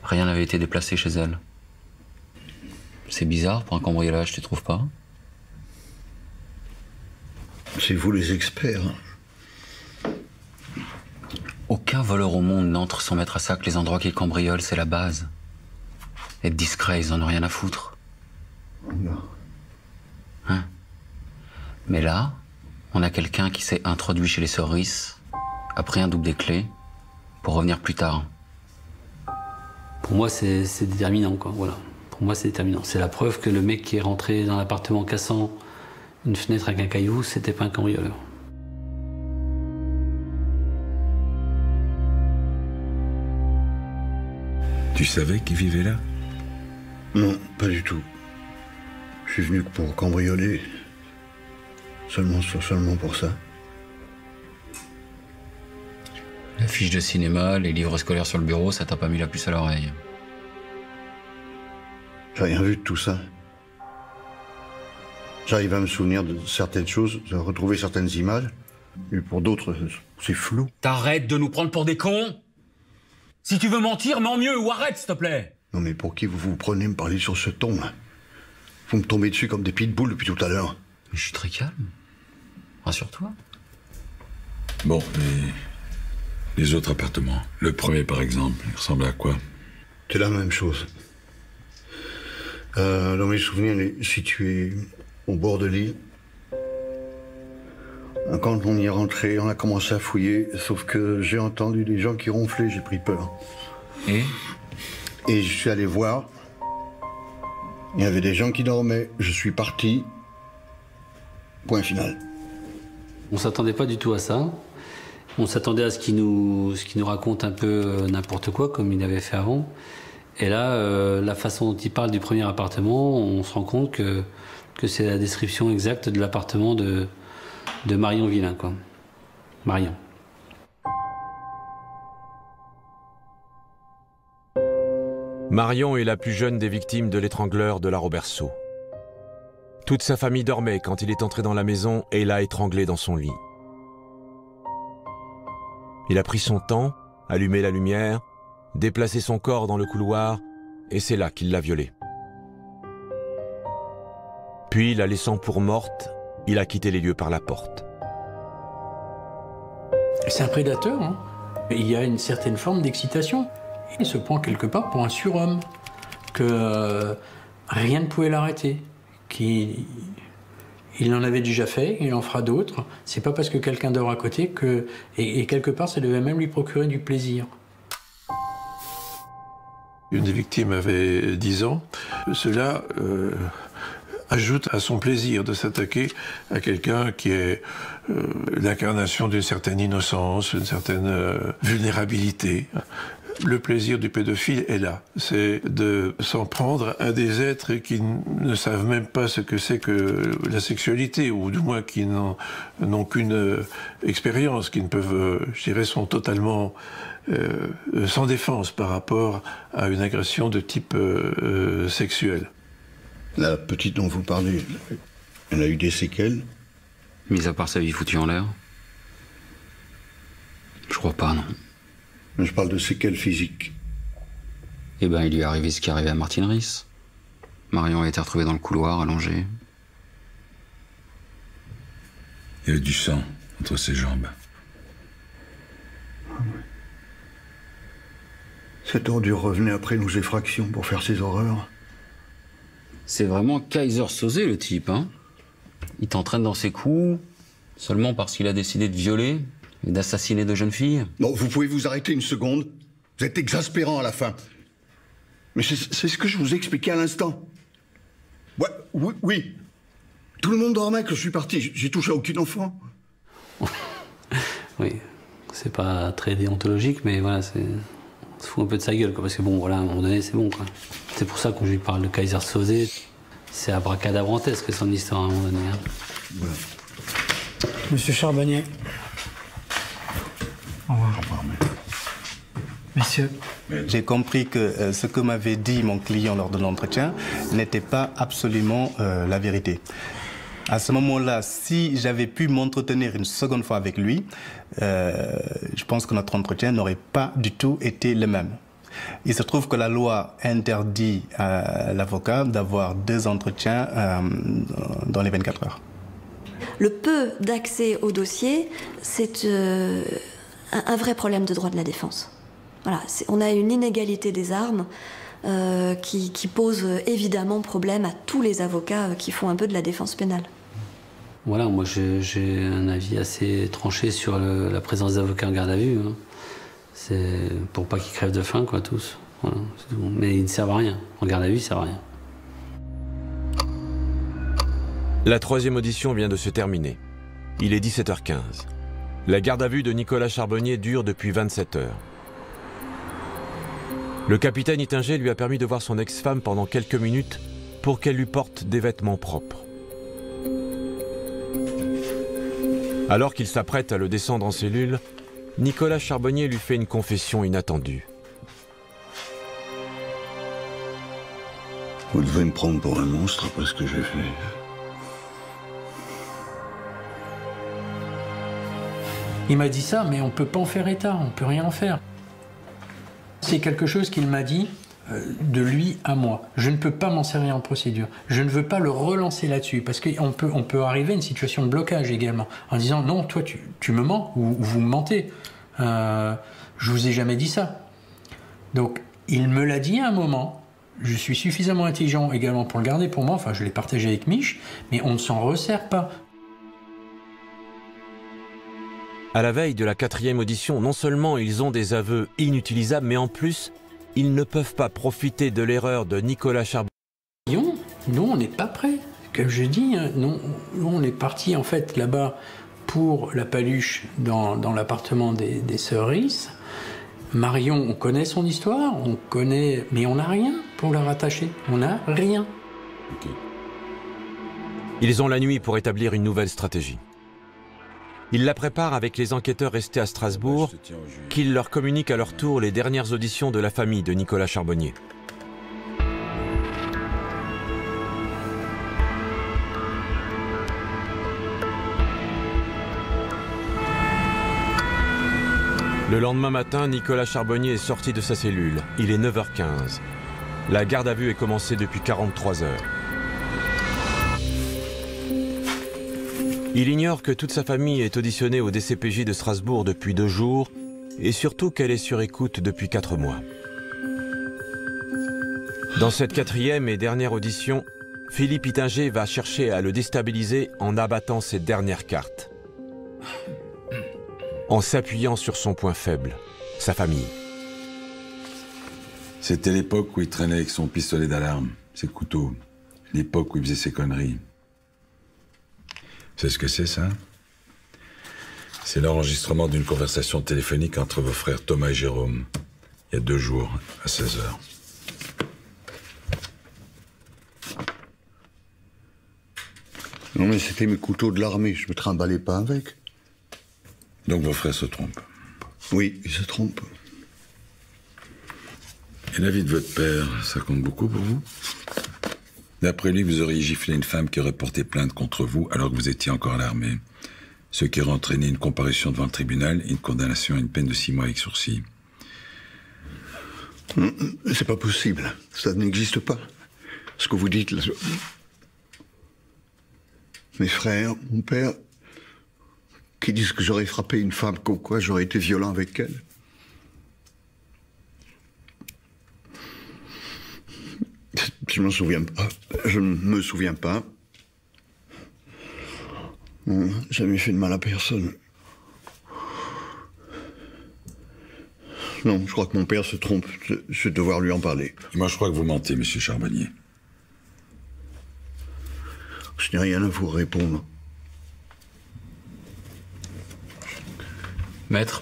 Rien n'avait été déplacé chez elles. C'est bizarre pour un cambriolage, tu trouves pas? C'est vous les experts. Aucun voleur au monde n'entre sans mettre à sac les endroits qu'il cambriole, c'est la base. Être discret, ils en ont rien à foutre. Non. Hein? Mais là, on a quelqu'un qui s'est introduit chez les sœurs Riss, a pris un double des clés, pour revenir plus tard. Pour moi, c'est déterminant, quoi. Voilà. Pour moi, c'est déterminant. C'est la preuve que le mec qui est rentré dans l'appartement en cassant une fenêtre avec un caillou, c'était pas un cambrioleur. Tu savais qu'il vivait là? Non, pas du tout. Je suis venu pour cambrioler. Seulement pour ça. La fiche de cinéma, les livres scolaires sur le bureau, ça t'a pas mis la puce à l'oreille. J'ai rien vu de tout ça. J'arrive à me souvenir de certaines choses, de retrouver certaines images. Et pour d'autres, c'est flou. T'arrêtes de nous prendre pour des cons? Si tu veux mentir, mens mieux ou arrête, s'il te plaît. Non mais pour qui vous vous prenez me parler sur ce ton, là? Vous me tombez dessus comme des pitbulls depuis tout à l'heure. Mais je suis très calme. Rassure-toi. Bon, les autres appartements. Le premier, par exemple, il ressemble à quoi? C'est la même chose. Dans mes souvenirs, il est situé au bord de l'île. Quand on y est rentré, on a commencé à fouiller, sauf que j'ai entendu des gens qui ronflaient, j'ai pris peur. Et je suis allé voir. Il y avait des gens qui dormaient. Je suis parti. Point final. On s'attendait pas du tout à ça. On s'attendait à ce qu'il nous raconte un peu n'importe quoi, comme il avait fait avant. Et là, la façon dont il parle du premier appartement, on se rend compte que c'est la description exacte de l'appartement de Marion Villain, quoi. Marion. Marion est la plus jeune des victimes de l'étrangleur de la Roberceau. Toute sa famille dormait quand il est entré dans la maison et l'a étranglée dans son lit. Il a pris son temps, allumé la lumière, déplacé son corps dans le couloir, et c'est là qu'il l'a violée. Puis, la laissant pour morte, il a quitté les lieux par la porte. C'est un prédateur, hein. Il y a une certaine forme d'excitation. Il se prend quelque part pour un surhomme, que rien ne pouvait l'arrêter, qu'il en avait déjà fait, il en fera d'autres. C'est pas parce que quelqu'un dort à côté que... Et quelque part, ça devait même lui procurer du plaisir. Une des victimes avait 10 ans. Cela ajoute à son plaisir de s'attaquer à quelqu'un qui est l'incarnation d'une certaine innocence, d'une certaine vulnérabilité. Le plaisir du pédophile est là, c'est de s'en prendre à des êtres qui ne savent même pas ce que c'est que la sexualité, ou du moins qui n'ont qu'une expérience, qui ne peuvent, je dirais, sont totalement sans défense par rapport à une agression de type sexuel. La petite dont vous parlez, elle a eu des séquelles? Mis à part sa vie foutue en l'air? Je crois pas, non. Je parle de séquelles physiques. Eh ben, il lui est arrivé ce qui est arrivé à Martine Riss. Marion a été retrouvée dans le couloir, allongée. Il y avait du sang entre ses jambes. Cet ordure revenait après nos effractions pour faire ses horreurs. C'est vraiment Kaiser Soze, le type, hein. Il t'entraîne dans ses coups, seulement parce qu'il a décidé de violer et d'assassiner de jeunes filles. Non, vous pouvez vous arrêter une seconde? Vous êtes exaspérant à la fin. Mais c'est ce que je vous ai expliqué à l'instant. Ouais, oui. Tout le monde dormait que je suis parti. J'ai touché à aucun enfant. Oui, c'est pas très déontologique, mais voilà, c'est... On se fout un peu de sa gueule, quoi, parce que bon, voilà, à un moment donné, c'est bon, quoi. C'est pour ça qu'on lui parle de Kaiser Soze. C'est abracadabrantesque, son histoire, à un moment donné. Hein. Voilà. Monsieur Charbonnier. Au revoir. Messieurs. J'ai compris que ce que m'avait dit mon client lors de l'entretien n'était pas absolument la vérité. À ce moment-là, si j'avais pu m'entretenir une seconde fois avec lui, je pense que notre entretien n'aurait pas du tout été le même. Il se trouve que la loi interdit à l'avocat d'avoir 2 entretiens dans les 24 heures. le peu d'accès au dossier, c'est un vrai problème de droit de la défense. Voilà, on a une inégalité des armes qui pose évidemment problème à tous les avocats qui font un peu de la défense pénale. Voilà, moi j'ai un avis assez tranché sur la présence d'avocats en garde à vue. Hein. C'est pour pas qu'ils crèvent de faim, quoi, tous. Voilà, mais ils ne servent à rien. En garde à vue, ils servent à rien. La troisième audition vient de se terminer. Il est 17h15. La garde à vue de Nicolas Charbonnier dure depuis 27 heures. Le capitaine Ittinger lui a permis de voir son ex-femme pendant quelques minutes pour qu'elle lui porte des vêtements propres. Alors qu'il s'apprête à le descendre en cellule, Nicolas Charbonnier lui fait une confession inattendue. Vous devez me prendre pour un monstre après ce que j'ai fait. Il m'a dit ça, mais on ne peut pas en faire état, on ne peut rien en faire. C'est quelque chose qu'il m'a dit de lui à moi. Je ne peux pas m'en servir en procédure. Je ne veux pas le relancer là-dessus, parce qu'on peut arriver à une situation de blocage également, en disant non, toi tu me mens, ou vous me mentez. Je vous ai jamais dit ça. Donc il me l'a dit à un moment. Je suis suffisamment intelligent également pour le garder pour moi, enfin je l'ai partagé avec Mich, mais on ne s'en resserre pas. À la veille de la 4e audition, non seulement ils ont des aveux inutilisables, mais en plus, ils ne peuvent pas profiter de l'erreur de Nicolas Charbonnier. Nous, on n'est pas prêts. Comme je dis, nous, on est parti en fait là-bas pour la paluche dans l'appartement des sœurs Riss. Marion, on connaît son histoire, on connaît, mais on n'a rien pour la rattacher. On n'a rien. Okay. Ils ont la nuit pour établir une nouvelle stratégie. Ils la préparent avec les enquêteurs restés à Strasbourg, qu'ils leur communiquent à leur tour les dernières auditions de la famille de Nicolas Charbonnier. Le lendemain matin, Nicolas Charbonnier est sorti de sa cellule. Il est 9h15. La garde à vue est commencée depuis 43 heures. Il ignore que toute sa famille est auditionnée au DCPJ de Strasbourg depuis 2 jours et surtout qu'elle est sur écoute depuis 4 mois. Dans cette 4e et dernière audition, Philippe Ittinger va chercher à le déstabiliser en abattant ses dernières cartes. En s'appuyant sur son point faible, sa famille. C'était l'époque où il traînait avec son pistolet d'alarme, ses couteaux. L'époque où il faisait ses conneries. C'est ce que c'est, ça? C'est l'enregistrement d'une conversation téléphonique entre vos frères Thomas et Jérôme, il y a 2 jours, à 16h. Non, mais c'était mes couteaux de l'armée, je me trimballais pas avec. Donc vos frères se trompent? Oui, ils se trompent. Et la vie de votre père, ça compte beaucoup pour vous? D'après lui, vous auriez giflé une femme qui aurait porté plainte contre vous alors que vous étiez encore à l'armée. Ce qui aurait entraîné une comparution devant le tribunal et une condamnation à une peine de 6 mois avec sursis. C'est pas possible. Ça n'existe pas. Ce que vous dites là. Mes frères, mon père, qui disent que j'aurais frappé une femme, comme quoi j'aurais été violent avec elle. Je m'en souviens pas. Je ne me souviens pas. Jamais fait de mal à personne. Non, je crois que mon père se trompe. Je vais devoir lui en parler. Moi, je crois que vous mentez, monsieur Charbonnier. Je n'ai rien à vous répondre. Maître.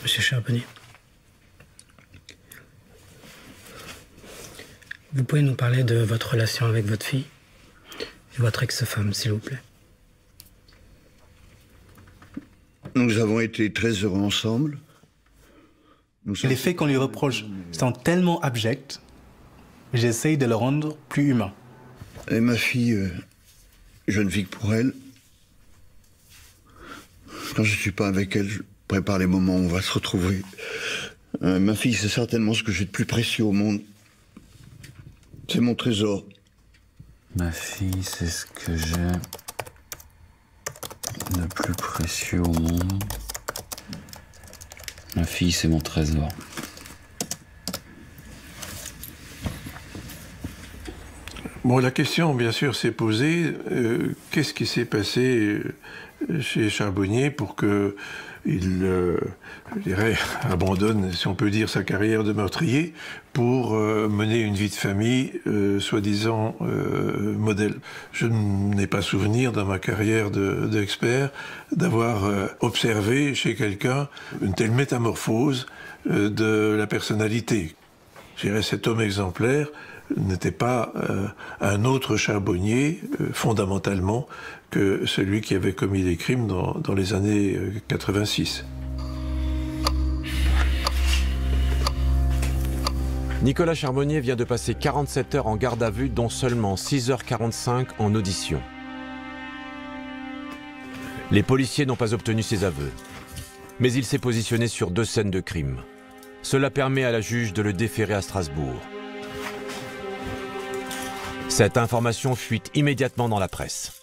Monsieur Charbonnier. Vous pouvez nous parler de votre relation avec votre fille et votre ex-femme, s'il vous plaît. Nous avons été très heureux ensemble. Les faits qu'on lui reproche sont tellement abjects, j'essaye de le rendre plus humain. Et ma fille, je ne vis que pour elle. Quand je ne suis pas avec elle, je prépare les moments où on va se retrouver. Ma fille, c'est certainement ce que j'ai de plus précieux au monde. C'est mon trésor. Ma fille, c'est ce que j'ai le plus précieux au monde. Ma fille, c'est mon trésor. Bon, la question, bien sûr, s'est posée. Qu'est-ce qui s'est passé chez Charbonnier pour que il, je dirais, abandonne, si on peut dire, sa carrière de meurtrier pour mener une vie de famille, soi-disant modèle. Je n'ai pas souvenir dans ma carrière d'expert d'avoir observé chez quelqu'un une telle métamorphose de la personnalité. Je dirais, cet homme exemplaire n'était pas un autre Charbonnier, fondamentalement, que celui qui avait commis des crimes dans les années 86. Nicolas Charbonnier vient de passer 47 heures en garde à vue, dont seulement 6h45 en audition. Les policiers n'ont pas obtenu ses aveux, mais il s'est positionné sur 2 scènes de crime. Cela permet à la juge de le déférer à Strasbourg. Cette information fuite immédiatement dans la presse.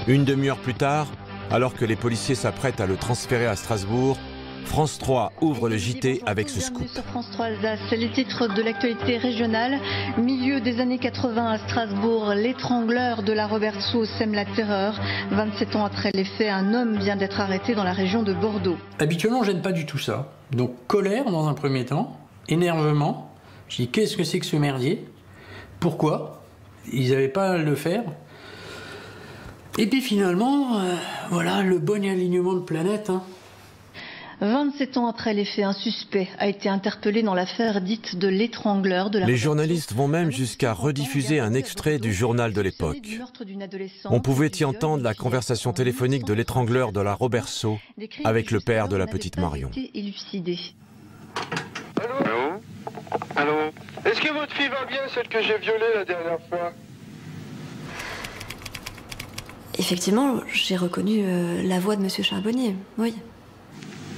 Une demi-heure plus tard, alors que les policiers s'apprêtent à le transférer à Strasbourg, France 3 ouvre le JT avec ce scoop. Sur France 3 Alsace, c'est les titres de l'actualité régionale. Milieu des années 80 à Strasbourg, l'étrangleur de la Robertsau sème la terreur. 27 ans après les faits, un homme vient d'être arrêté dans la région de Bordeaux. Habituellement, je n'aime pas du tout ça. Donc colère dans un premier temps, énervement. Je dis qu'est-ce que c'est que ce merdier? Pourquoi ils n'avaient pas à le faire? Et puis finalement, voilà, le bon alignement de planète. 27 ans après les faits, un suspect a été interpellé dans l'affaire dite de l'étrangleur de la... Les journalistes vont même jusqu'à rediffuser un extrait du journal de l'époque. On pouvait y entendre la conversation téléphonique de l'étrangleur de la Robertsau avec le père de la petite Marion. Allô? Allô? Est-ce que votre fille va bien, celle que j'ai violée la dernière fois? Effectivement, j'ai reconnu la voix de Monsieur Charbonnier, oui.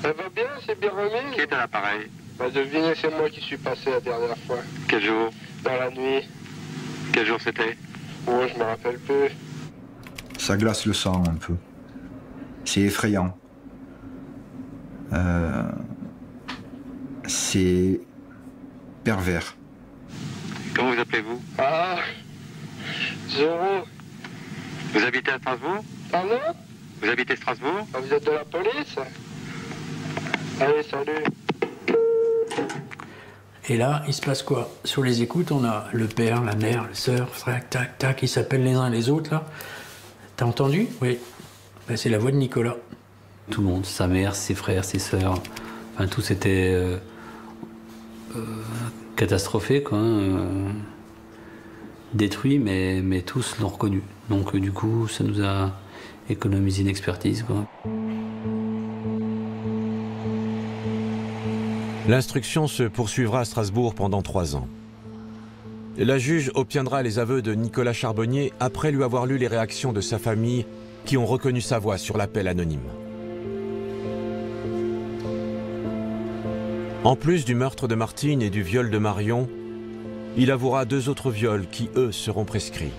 Elle va bien, c'est bien remis? Qui est à l'appareil? Bah devinez, c'est moi qui suis passé la dernière fois. Quel jour? Dans la nuit. Quel jour c'était? Oh, je me rappelle plus. Ça glace le sang un peu. C'est effrayant. C'est pervers. Comment vous appelez-vous? Ah, Zoro. Vous habitez à Strasbourg? Pardon? Vous habitez Strasbourg? Ah, vous êtes de la police? Allez, salut. Et là, il se passe quoi? Sur les écoutes, on a le père, la mère, le sœur, frère, tac, tac, ils s'appellent les uns les autres, là. T'as entendu? Oui. Ben, c'est la voix de Nicolas. Tout le monde, sa mère, ses frères, ses sœurs, enfin, tout s'était catastrophé, quoi. Détruit, mais tous l'ont reconnu. Donc, du coup, ça nous a économisé une expertise, quoi. L'instruction se poursuivra à Strasbourg pendant 3 ans. La juge obtiendra les aveux de Nicolas Charbonnier après lui avoir lu les réactions de sa famille qui ont reconnu sa voix sur l'appel anonyme. En plus du meurtre de Martine et du viol de Marion, il avouera 2 autres viols qui, eux, seront prescrits.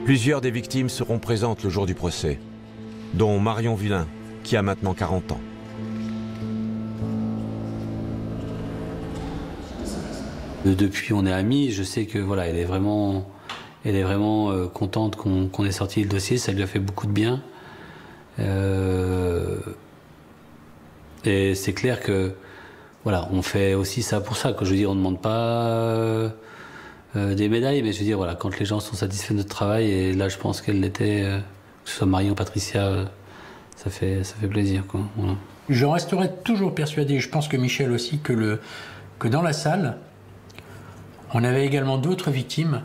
Plusieurs des victimes seront présentes le jour du procès, dont Marion Villain, qui a maintenant 40 ans. Depuis, on est amis. Je sais que voilà, elle est vraiment contente qu'on ait sorti le dossier. Ça lui a fait beaucoup de bien. Et c'est clair que voilà, on fait aussi ça pour ça. Que je veux dire, on ne demande pas des médailles, mais je veux dire voilà, quand les gens sont satisfaits de notre travail, et là, je pense qu'elle l'était, que ce soit Marion, Patricia, ça fait plaisir, quoi. Voilà. Je resterai toujours persuadé, je pense que Michel aussi, que dans la salle, on avait également d'autres victimes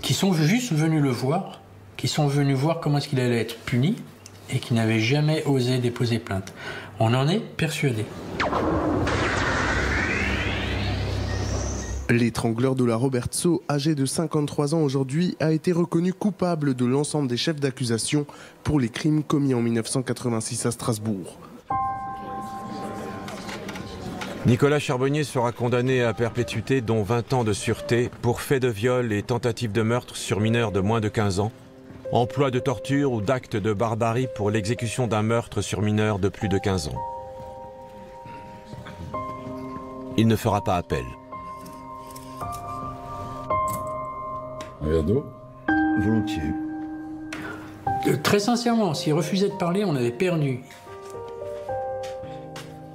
qui sont juste venues le voir, qui sont venues voir comment est-ce qu'il allait être puni et qui n'avaient jamais osé déposer plainte. On en est persuadé. L'étrangleur de la Robertsau, âgé de 53 ans aujourd'hui, a été reconnu coupable de l'ensemble des chefs d'accusation pour les crimes commis en 1986 à Strasbourg. Nicolas Charbonnier sera condamné à perpétuité, dont 20 ans de sûreté, pour faits de viol et tentative de meurtre sur mineurs de moins de 15 ans, emploi de torture ou d'actes de barbarie pour l'exécution d'un meurtre sur mineur de plus de 15 ans. Il ne fera pas appel. Un verre d'eau ? Volontiers. Très sincèrement, s'il refusait de parler, on avait perdu.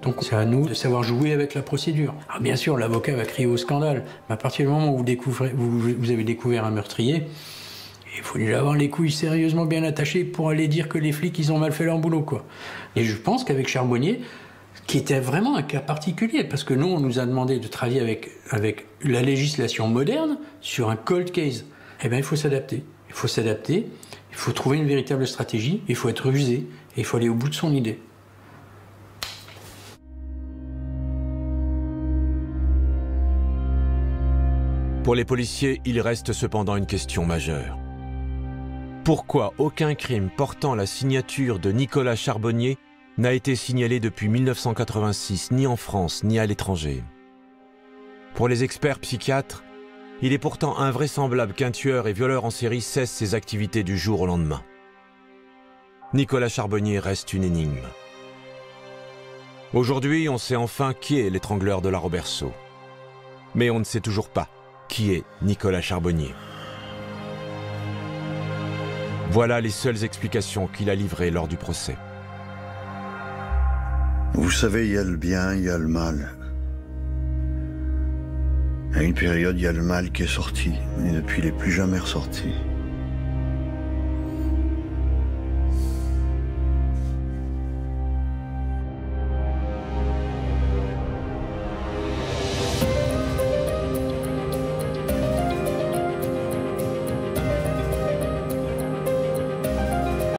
Donc c'est à nous de savoir jouer avec la procédure. Alors bien sûr, l'avocat va crier au scandale, mais à partir du moment où vous avez découvert un meurtrier, il faut déjà avoir les couilles sérieusement bien attachées pour aller dire que les flics, ils ont mal fait leur boulot, quoi. Et je pense qu'avec Charbonnier, qui était vraiment un cas particulier, parce que nous, on nous a demandé de travailler avec la législation moderne sur un cold case. Eh bien, il faut s'adapter. Il faut s'adapter, il faut trouver une véritable stratégie, il faut être rusé, et il faut aller au bout de son idée. Pour les policiers, il reste cependant une question majeure. Pourquoi aucun crime portant la signature de Nicolas Charbonnier n'a été signalé depuis 1986, ni en France, ni à l'étranger? Pour les experts psychiatres, il est pourtant invraisemblable qu'un tueur et violeur en série cesse ses activités du jour au lendemain. Nicolas Charbonnier reste une énigme. Aujourd'hui, on sait enfin qui est l'étrangleur de la Roberceau. Mais on ne sait toujours pas qui est Nicolas Charbonnier. Voilà les seules explications qu'il a livrées lors du procès. Vous savez, il y a le bien, il y a le mal. À une période, il y a le mal qui est sorti, et depuis, il n'est plus jamais ressorti.